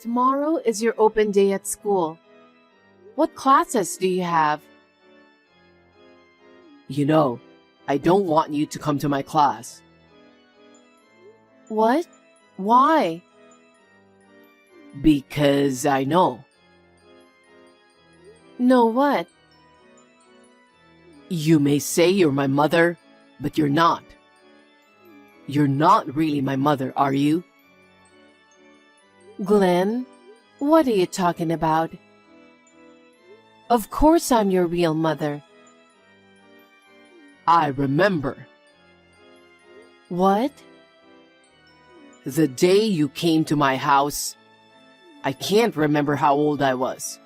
Tomorrow is your open day at school. What classes do you have? You know, I don't want you to come to my class. What? Why? Because I know. Know what? You may say you're my mother, but you're not. You're not really my mother, are you? Glenn, what are you talking about? Of course I'm your real mother. I remember. What? The day you came to my house, I can't remember how old I was,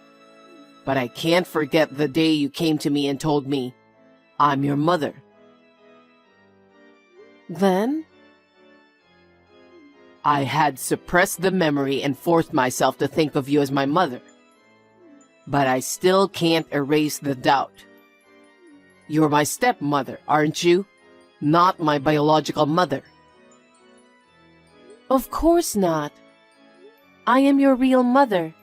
but I can't forget the day you came to me and told me, I'm your mother. Glenn? I had suppressed the memory and forced myself to think of you as my mother. But I still can't erase the doubt. You're my stepmother, aren't you? Not my biological mother. Of course not. I am your real mother.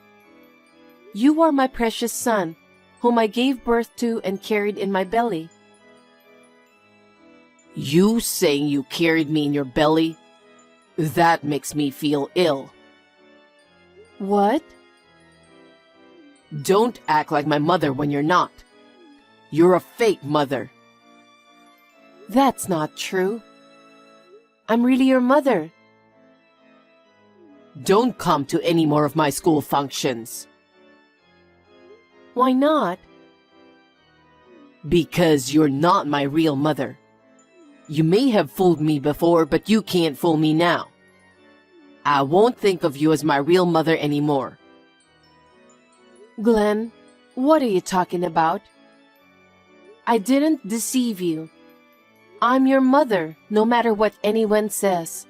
You are my precious son, whom I gave birth to and carried in my belly. You saying you carried me in your belly? That makes me feel ill. What? Don't act like my mother when you're not. You're a fake mother. That's not true. I'm really your mother. Don't come to any more of my school functions. Why not? Because you're not my real mother. You may have fooled me before, but you can't fool me now. I won't think of you as my real mother anymore. Glenn, what are you talking about? I didn't deceive you. I'm your mother, no matter what anyone says.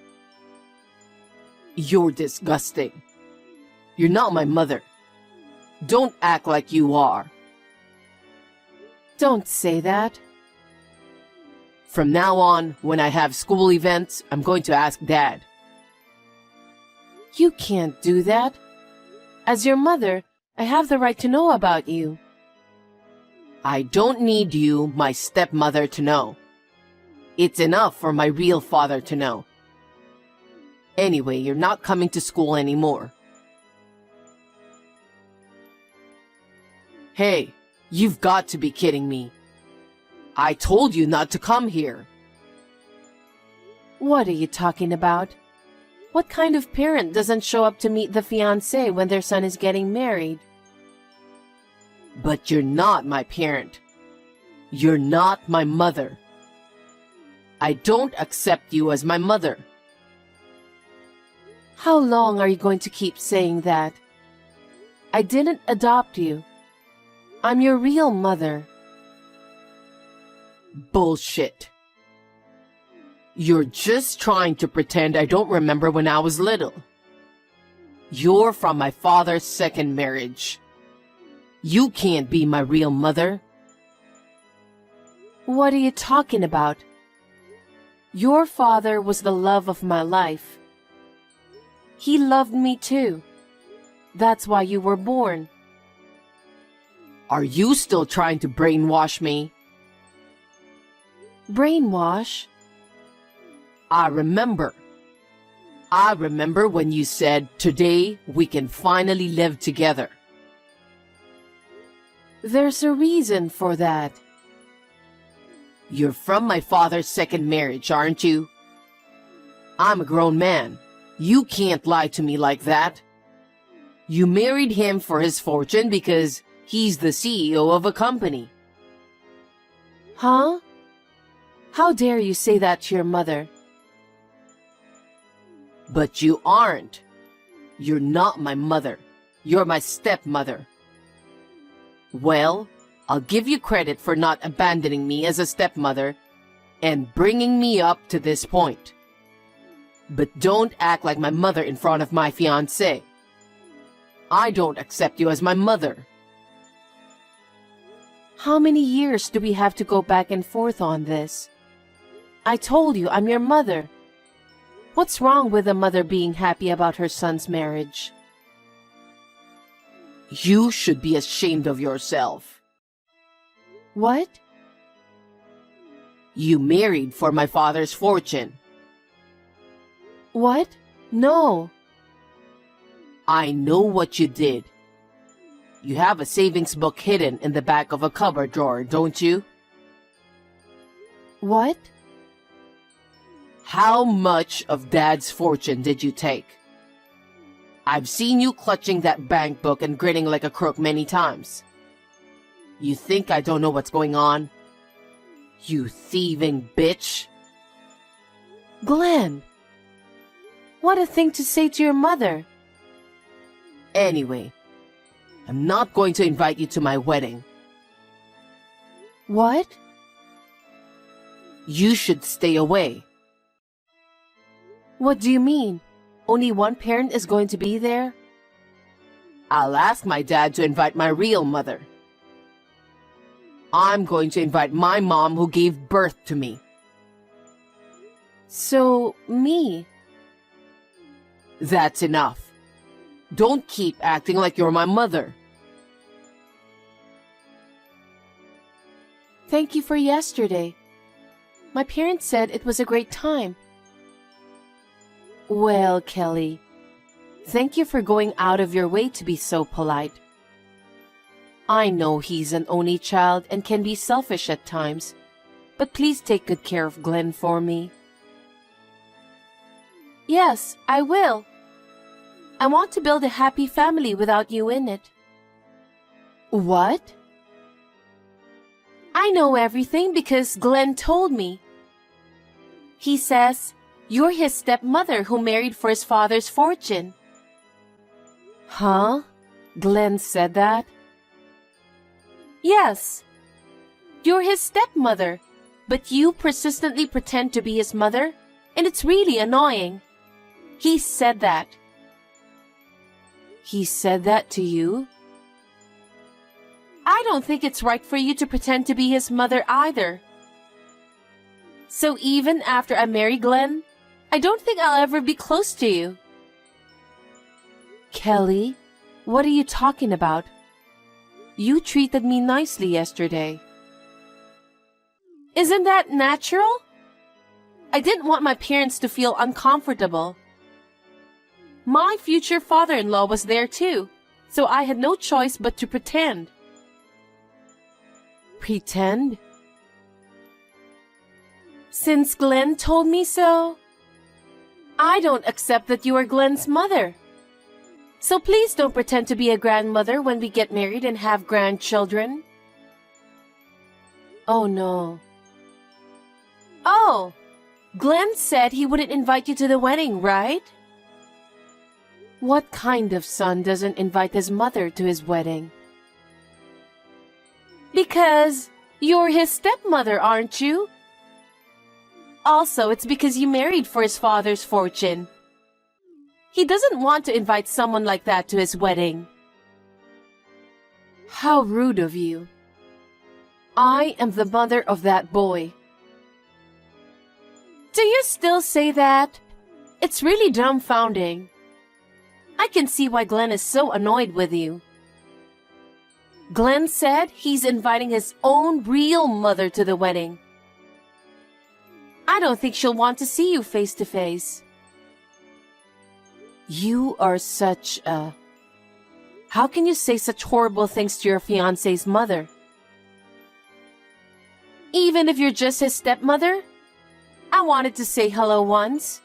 You're disgusting. You're not my mother. Don't act like you are. Don't say that. From now on, when I have school events, I'm going to ask Dad. You can't do that. As your mother, I have the right to know about you. I don't need you, my stepmother, to know. It's enough for my real father to know. Anyway, you're not coming to school anymore. Hey, you've got to be kidding me. I told you not to come here. What are you talking about? What kind of parent doesn't show up to meet the fiancé when their son is getting married? But you're not my parent. You're not my mother. I don't accept you as my mother. How long are you going to keep saying that? I didn't adopt you. I'm your real mother. Bullshit. You're just trying to pretend I don't remember when I was little. You're from my father's second marriage. You can't be my real mother. What are you talking about? Your father was the love of my life. He loved me too. That's why you were born. Are you still trying to brainwash me? Brainwash? I remember. I remember when you said, today we can finally live together. There's a reason for that. You're from my father's second marriage, aren't you? I'm a grown man. You can't lie to me like that. You married him for his fortune because he's the CEO of a company. Huh? How dare you say that to your mother? But you aren't. You're not my mother. You're my stepmother. Well, I'll give you credit for not abandoning me as a stepmother and bringing me up to this point. But don't act like my mother in front of my fiancé. I don't accept you as my mother. How many years do we have to go back and forth on this? I told you I'm your mother. What's wrong with a mother being happy about her son's marriage? You should be ashamed of yourself. What? You married for my father's fortune. What? No. I know what you did. You have a savings book hidden in the back of a cupboard drawer, don't you? What? How much of Dad's fortune did you take? I've seen you clutching that bank book and grinning like a crook many times. You think I don't know what's going on? You thieving bitch! Glenn! What a thing to say to your mother. Anyway, I'm not going to invite you to my wedding. What? You should stay away. What do you mean? Only one parent is going to be there? I'll ask my dad to invite my real mother. I'm going to invite my mom who gave birth to me. So, me? That's enough. Don't keep acting like you're my mother. Thank you for yesterday. My parents said it was a great time. Well, Kelly, thank you for going out of your way to be so polite. I know he's an only child and can be selfish at times, but please take good care of Glenn for me. Yes, I will. I want to build a happy family without you in it. What? I know everything because Glenn told me. He says, you're his stepmother who married for his father's fortune. Huh? Glenn said that? Yes. You're his stepmother, but you persistently pretend to be his mother, and it's really annoying. He said that. He said that to you? I don't think it's right for you to pretend to be his mother either. So even after I marry Glenn, I don't think I'll ever be close to you. Kelly, what are you talking about? You treated me nicely yesterday. Isn't that natural? I didn't want my parents to feel uncomfortable. My future father-in-law was there too, so I had no choice but to pretend. Pretend? Since Glenn told me so, I don't accept that you are Glenn's mother. So please don't pretend to be a grandmother when we get married and have grandchildren. Oh no. Oh, Glenn said he wouldn't invite you to the wedding, right? What kind of son doesn't invite his mother to his wedding? Because you're his stepmother, aren't you? Also, it's because you married for his father's fortune. He doesn't want to invite someone like that to his wedding. How rude of you. I am the mother of that boy. Do you still say that? It's really dumbfounding. I can see why Glenn is so annoyed with you. Glenn said he's inviting his own real mother to the wedding. I don't think she'll want to see you face to face. You are such a... How can you say such horrible things to your fiancé's mother? Even if you're just his stepmother? I wanted to say hello once.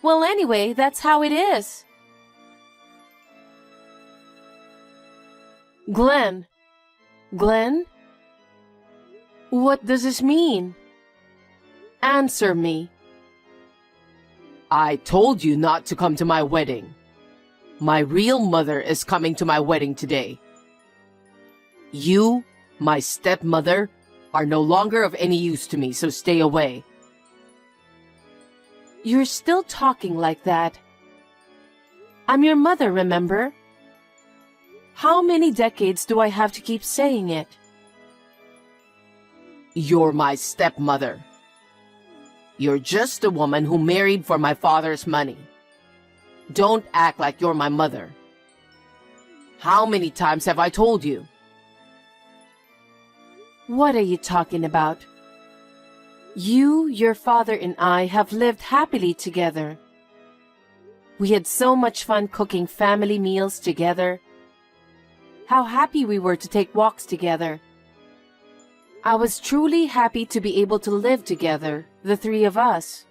Well, anyway, that's how it is. Glenn. Glenn? What does this mean? Answer me. I told you not to come to my wedding. My real mother is coming to my wedding today. You, my stepmother, are no longer of any use to me, so stay away. You're still talking like that. I'm your mother, remember? How many decades do I have to keep saying it? You're my stepmother. You're just a woman who married for my father's money. Don't act like you're my mother. How many times have I told you? What are you talking about? You, your father, and I have lived happily together. We had so much fun cooking family meals together. How happy we were to take walks together. I was truly happy to be able to live together, the three of us.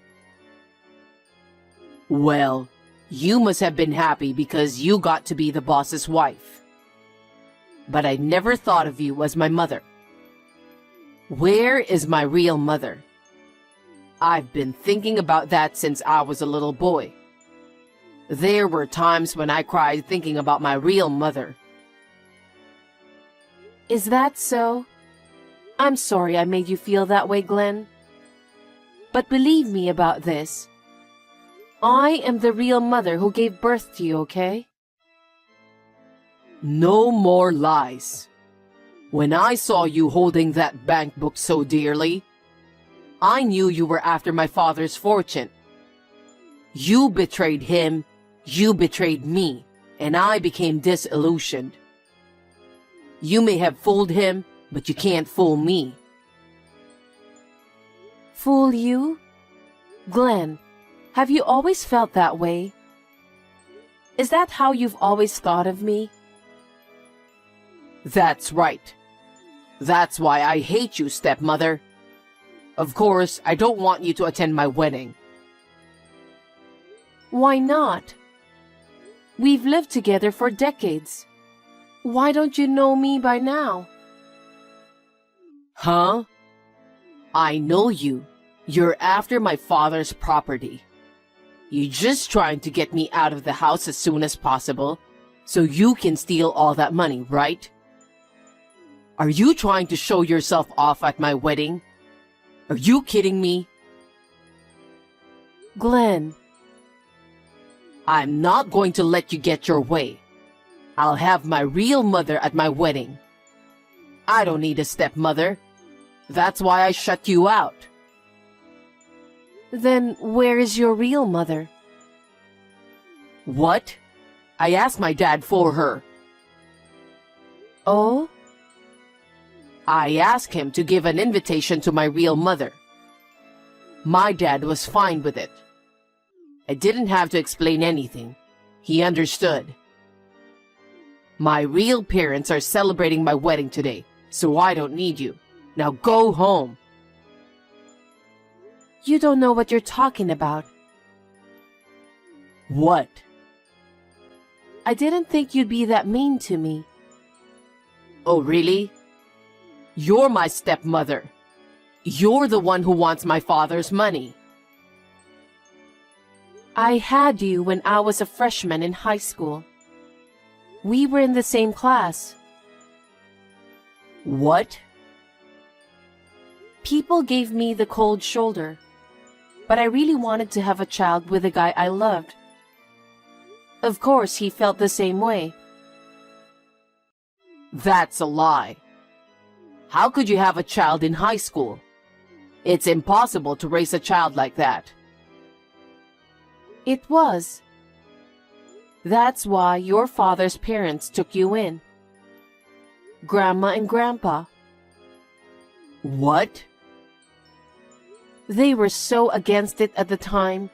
Well, you must have been happy because you got to be the boss's wife. But I never thought of you as my mother. Where is my real mother? I've been thinking about that since I was a little boy. There were times when I cried thinking about my real mother. Is that so? I'm sorry I made you feel that way, Glenn. But believe me about this. I am the real mother who gave birth to you, okay? No more lies. When I saw you holding that bank book so dearly, I knew you were after my father's fortune. You betrayed him, you betrayed me, and I became disillusioned. You may have fooled him, but you can't fool me. Fool you? Glenn, have you always felt that way? Is that how you've always thought of me? That's right. That's why I hate you, stepmother. Of course, I don't want you to attend my wedding. Why not? We've lived together for decades. Why don't you know me by now? Huh? I know you. You're after my father's property. You're just trying to get me out of the house as soon as possible, so you can steal all that money, right? Are you trying to show yourself off at my wedding? Are you kidding me? Glenn. I'm not going to let you get your way. I'll have my real mother at my wedding. I don't need a stepmother. That's why I shut you out. Then where is your real mother? What? I asked my dad for her. Oh? I asked him to give an invitation to my real mother. My dad was fine with it. I didn't have to explain anything. He understood. My real parents are celebrating my wedding today, so I don't need you. Now go home. You don't know what you're talking about. What? I didn't think you'd be that mean to me. Oh, really? You're my stepmother. You're the one who wants my father's money. I had you when I was a freshman in high school. We were in the same class. What? People gave me the cold shoulder, but I really wanted to have a child with a guy I loved. Of course, he felt the same way. That's a lie. How could you have a child in high school? It's impossible to raise a child like that. It was. That's why your father's parents took you in. Grandma and Grandpa. What? They were so against it at the time.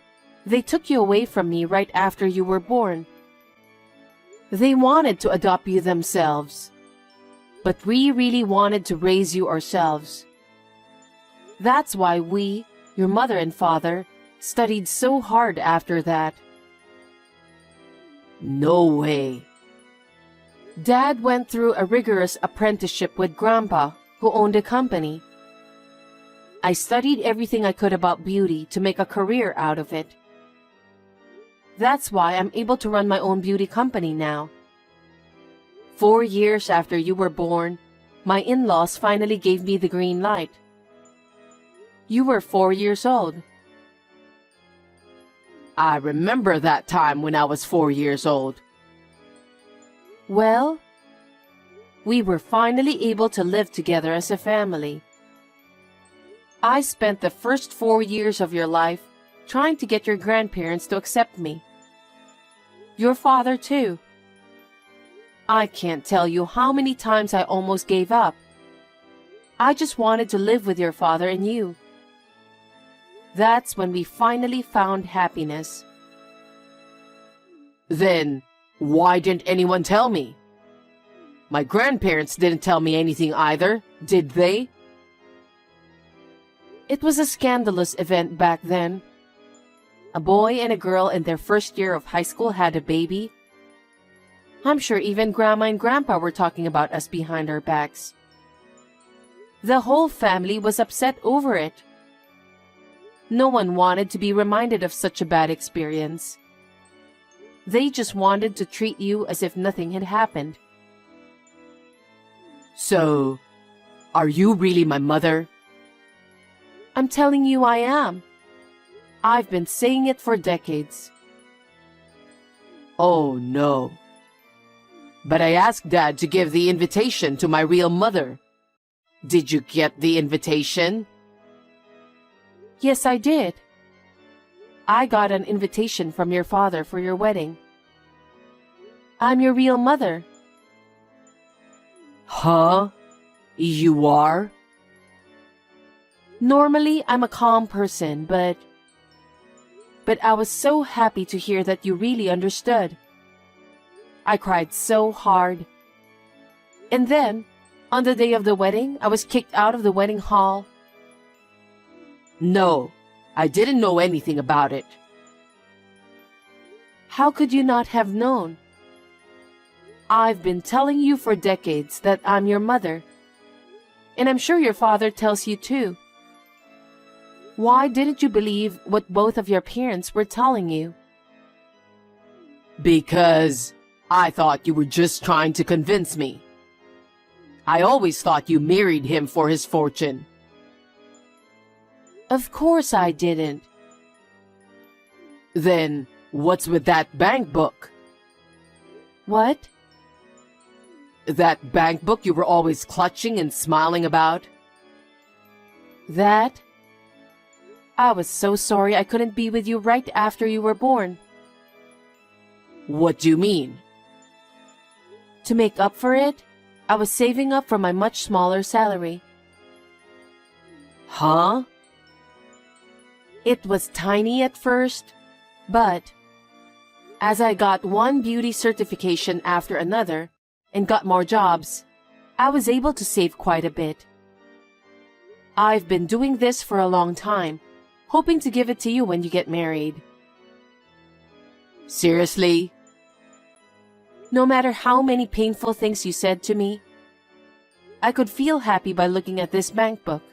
They took you away from me right after you were born. They wanted to adopt you themselves. But we really wanted to raise you ourselves. That's why we, your mother and father, studied so hard after that. No way. Dad went through a rigorous apprenticeship with Grandpa, who owned a company. I studied everything I could about beauty to make a career out of it. That's why I'm able to run my own beauty company now. 4 years after you were born, my in-laws finally gave me the green light. You were 4 years old. I remember that time when I was 4 years old. Well, we were finally able to live together as a family. I spent the first 4 years of your life trying to get your grandparents to accept me. Your father, too. I can't tell you how many times I almost gave up. I just wanted to live with your father and you. That's when we finally found happiness. Then, why didn't anyone tell me? My grandparents didn't tell me anything either, did they? It was a scandalous event back then. A boy and a girl in their first year of high school had a baby. I'm sure even Grandma and Grandpa were talking about us behind our backs. The whole family was upset over it. No one wanted to be reminded of such a bad experience. They just wanted to treat you as if nothing had happened. So, are you really my mother? I'm telling you I am. I've been saying it for decades. Oh no. But I asked Dad to give the invitation to my real mother. Did you get the invitation? Yes, I did. I got an invitation from your father for your wedding. I'm your real mother. Huh? You are? Normally, I'm a calm person, but I was so happy to hear that you really understood. I cried so hard. And then, on the day of the wedding, I was kicked out of the wedding hall. No, I didn't know anything about it. How could you not have known? I've been telling you for decades that I'm your mother. And I'm sure your father tells you too. Why didn't you believe what both of your parents were telling you? Because I thought you were just trying to convince me. I always thought you married him for his fortune. Of course I didn't. Then, what's with that bank book? What? That bank book you were always clutching and smiling about? That? I was so sorry I couldn't be with you right after you were born. What do you mean? To make up for it, I was saving up for my much smaller salary. Huh? It was tiny at first, but as I got one beauty certification after another and got more jobs, I was able to save quite a bit. I've been doing this for a long time, hoping to give it to you when you get married. Seriously? No matter how many painful things you said to me, I could feel happy by looking at this bank book.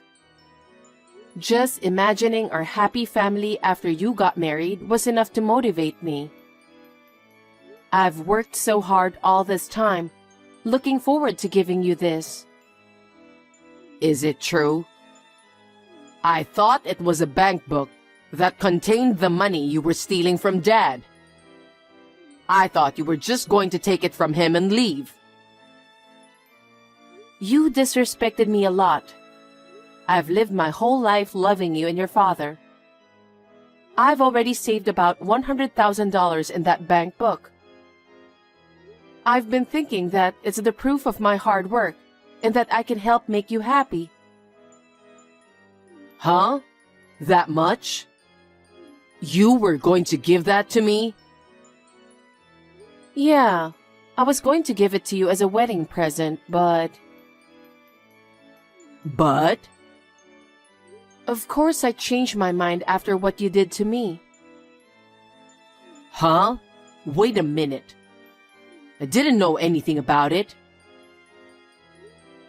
Just imagining our happy family after you got married was enough to motivate me. I've worked so hard all this time, looking forward to giving you this. Is it true? I thought it was a bank book that contained the money you were stealing from Dad. I thought you were just going to take it from him and leave. You disrespected me a lot. I've lived my whole life loving you and your father. I've already saved about $100,000 in that bank book. I've been thinking that it's the proof of my hard work and that I can help make you happy. Huh? That much? You were going to give that to me? Yeah, I was going to give it to you as a wedding present, but... But? Of course I changed my mind after what you did to me. Huh? Wait a minute. I didn't know anything about it.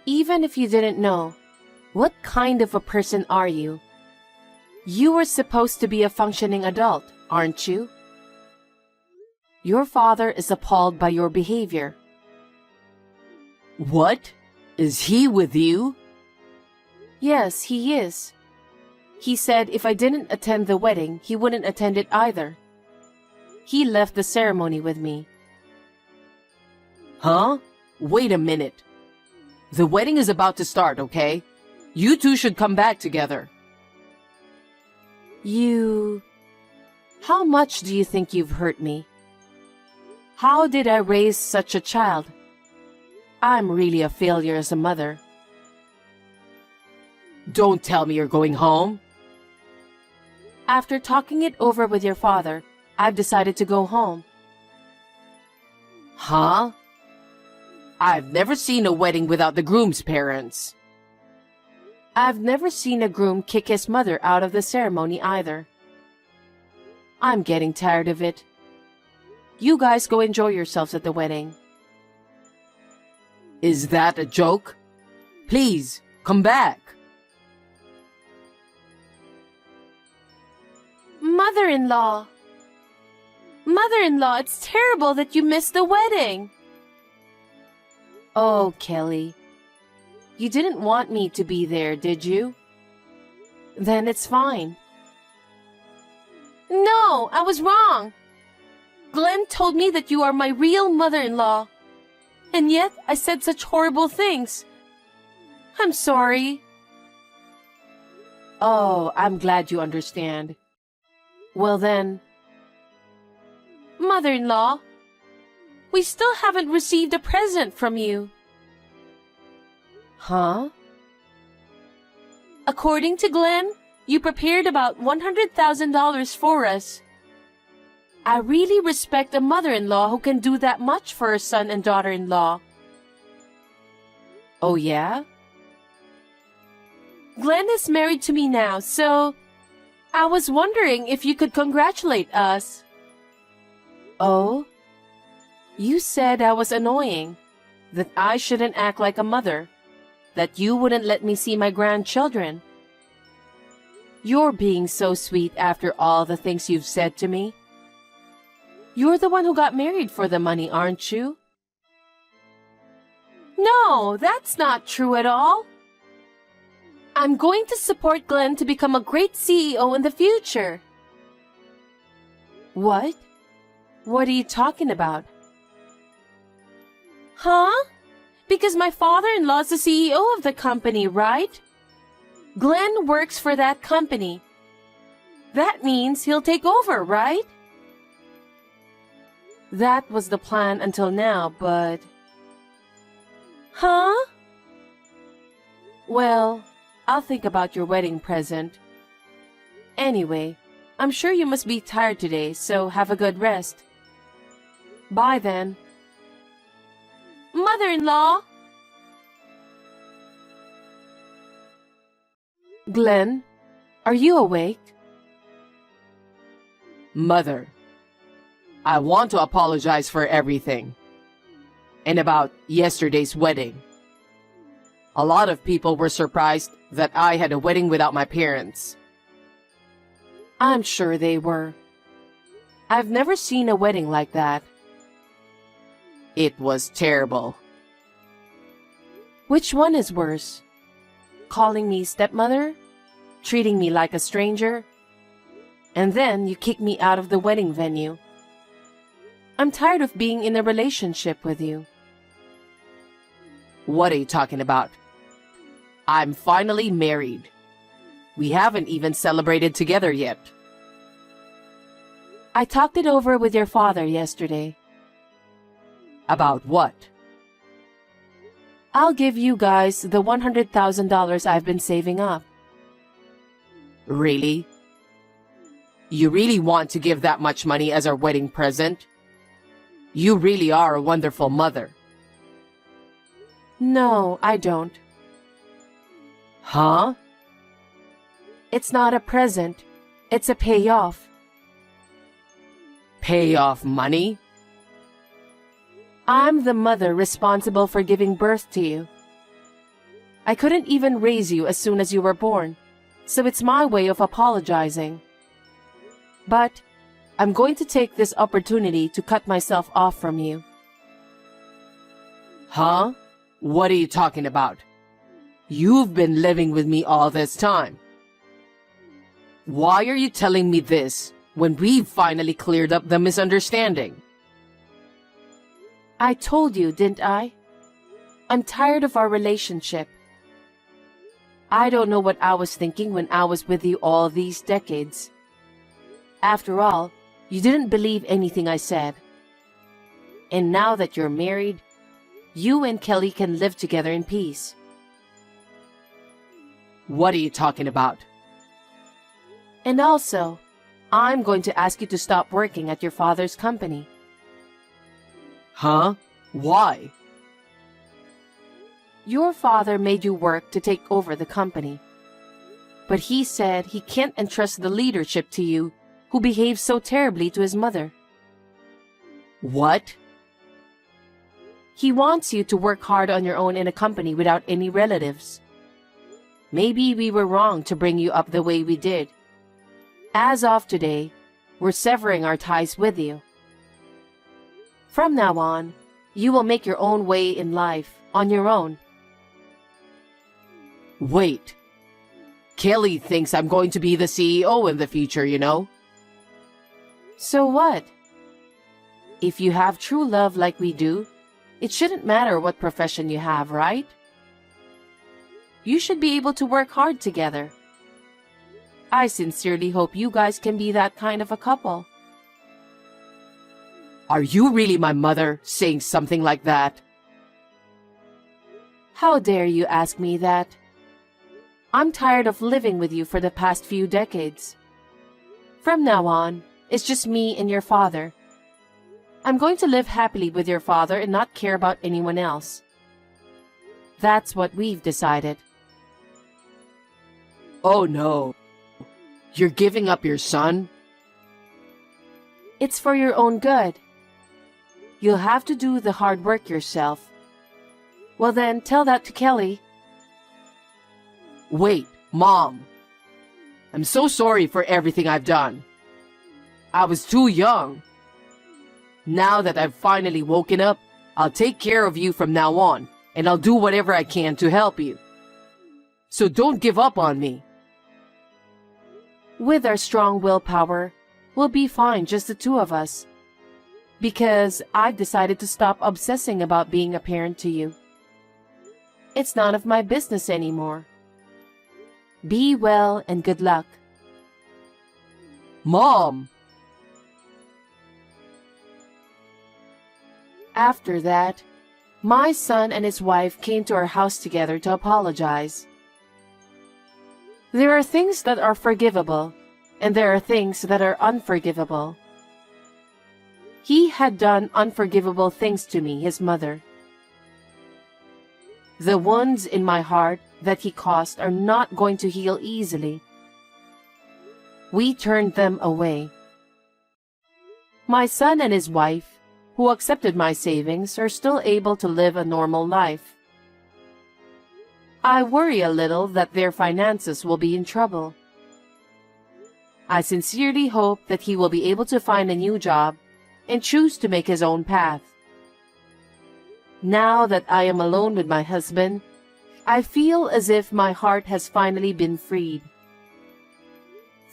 Even if you didn't know, what kind of a person are you? You were supposed to be a functioning adult, aren't you? Your father is appalled by your behavior. What? Is he with you? Yes, he is. He said if I didn't attend the wedding, he wouldn't attend it either. He left the ceremony with me. Huh? Wait a minute. The wedding is about to start, okay? You two should come back together. You... How much do you think you've hurt me? How did I raise such a child? I'm really a failure as a mother. Don't tell me you're going home. After talking it over with your father, I've decided to go home. Huh? I've never seen a wedding without the groom's parents. I've never seen a groom kick his mother out of the ceremony either. I'm getting tired of it. You guys go enjoy yourselves at the wedding. Is that a joke? Please, come back. Mother-in-law! Mother-in-law, it's terrible that you missed the wedding. Oh, Kelly. You didn't want me to be there, did you? Then it's fine. No, I was wrong. Glenn told me that you are my real mother-in-law. And yet I said such horrible things. I'm sorry. Oh, I'm glad you understand. Well then, Mother-in-law, we still haven't received a present from you. Huh? According to Glenn, you prepared about $100,000 for us. I really respect a mother-in-law who can do that much for her son and daughter-in-law. Oh yeah? Glenn is married to me now, so I was wondering if you could congratulate us. Oh? You said I was annoying, that I shouldn't act like a mother, that you wouldn't let me see my grandchildren. You're being so sweet after all the things you've said to me. You're the one who got married for the money, aren't you? No, that's not true at all. I'm going to support Glenn to become a great CEO in the future. What? What are you talking about? Huh? Because my father-in-law is the CEO of the company, right? Glenn works for that company. That means he'll take over, right? That was the plan until now, but... Huh? Well, I'll think about your wedding present. Anyway, I'm sure you must be tired today, so have a good rest. Bye then. Mother-in-law! Glenn, are you awake? Mother, I want to apologize for everything. And about yesterday's wedding. A lot of people were surprised that I had a wedding without my parents. I'm sure they were. I've never seen a wedding like that. It was terrible. Which one is worse? Calling me stepmother? Treating me like a stranger? And then you kick me out of the wedding venue. I'm tired of being in a relationship with you. What are you talking about? I'm finally married. We haven't even celebrated together yet. I talked it over with your father yesterday. About what? I'll give you guys the $100,000 I've been saving up. Really? You really want to give that much money as our wedding present? You really are a wonderful mother. No, I don't. Huh? It's not a present. It's a payoff. Pay off money? I'm the mother responsible for giving birth to you. I couldn't even raise you as soon as you were born, so it's my way of apologizing. But I'm going to take this opportunity to cut myself off from you. Huh? What are you talking about? You've been living with me all this time. Why are you telling me this when we've finally cleared up the misunderstanding? I told you, didn't I? I'm tired of our relationship. I don't know what I was thinking when I was with you all these decades. After all, you didn't believe anything I said. And now that you're married, You and Kelly can live together in peace. What are you talking about? And also, I'm going to ask you to stop working at your father's company. Huh? Why? Your father made you work to take over the company. But he said he can't entrust the leadership to you, who behaved so terribly to his mother. What? He wants you to work hard on your own in a company without any relatives. Maybe we were wrong to bring you up the way we did. As of today, we're severing our ties with you. From now on, you will make your own way in life, on your own. Wait. Kelly thinks I'm going to be the CEO in the future, you know? So what? If you have true love like we do, it shouldn't matter what profession you have, right? You should be able to work hard together. I sincerely hope you guys can be that kind of a couple. Are you really my mother saying something like that? How dare you ask me that? I'm tired of living with you for the past few decades. From now on, it's just me and your father. I'm going to live happily with your father and not care about anyone else. That's what we've decided. Oh no. You're giving up your son? It's for your own good. You'll have to do the hard work yourself. Well then, tell that to Kelly. Wait, Mom. I'm so sorry for everything I've done. I was too young. Now that I've finally woken up, I'll take care of you from now on, and I'll do whatever I can to help you. So don't give up on me. With our strong willpower, we'll be fine, just the two of us. Because I've decided to stop obsessing about being a parent to you. It's none of my business anymore. Be well and good luck. Mom! After that, my son and his wife came to our house together to apologize. There are things that are forgivable, and there are things that are unforgivable. He had done unforgivable things to me, his mother. The wounds in my heart that he caused are not going to heal easily. We turned them away. My son and his wife, who accepted my savings, are still able to live a normal life. I worry a little that their finances will be in trouble. I sincerely hope that he will be able to find a new job and choose to make his own path. Now that I am alone with my husband, I feel as if my heart has finally been freed.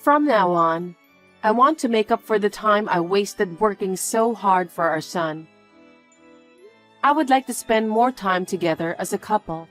From now on, I want to make up for the time I wasted working so hard for our son. I would like to spend more time together as a couple.